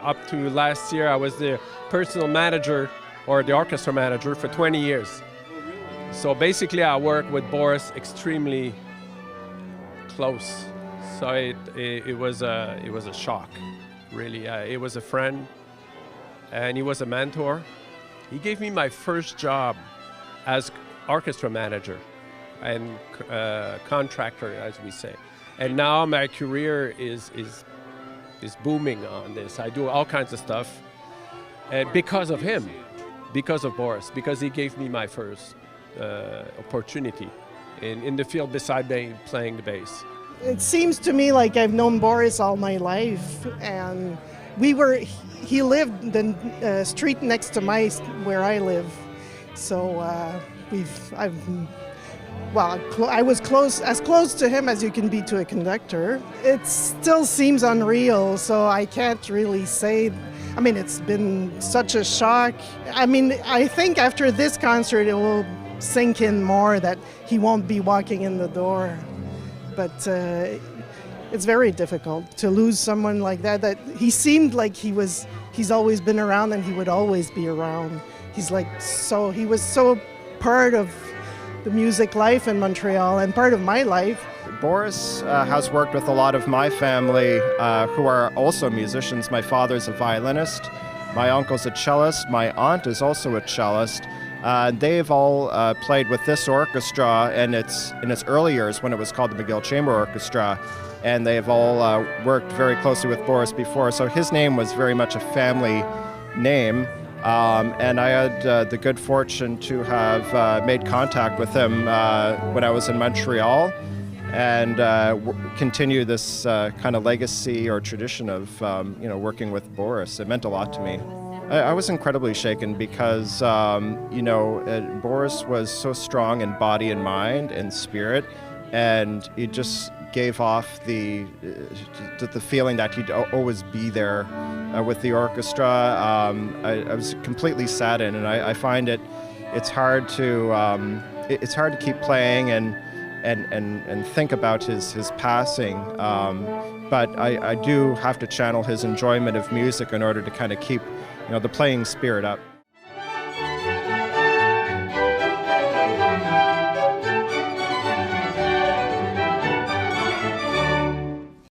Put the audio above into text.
up to last year, I was the personal manager or the orchestra manager for 20 years. So basically, I work with Boris extremely close. So it was a shock, really. It was a friend, and he was a mentor. He gave me my first job as orchestra manager and contractor, as we say. And now my career is booming on this. I do all kinds of stuff, and because of him, because of Boris, because he gave me my first opportunity in the field beside playing the bass. It seems to me like I've known Boris all my life, and he lived the street next to where I live, so I was as close to him as you can be to a conductor. It still seems unreal, so I can't really say. I mean, it's been such a shock. I mean, I think after this concert it will sink in more that he won't be walking in the door. But it's very difficult to lose someone like that. That he seemed like he's always been around and he would always be around. He was so part of the music life in Montreal and part of my life. Boris has worked with a lot of my family who are also musicians. My father's a violinist, my uncle's a cellist, my aunt is also a cellist. They've all played with this orchestra in its early years when it was called the McGill Chamber Orchestra, and they've all worked very closely with Boris before, so his name was very much a family name. And I had the good fortune to have made contact with him when I was in Montreal, and continue this kind of legacy or tradition of working with Boris. It meant a lot to me. I was incredibly shaken because Boris was so strong in body and mind and spirit, and he just gave off the feeling that he'd always be there with the orchestra. I was completely saddened, and I find it's hard to keep playing and think about his passing. But I do have to channel his enjoyment of music in order to kind of keep the playing spirit up.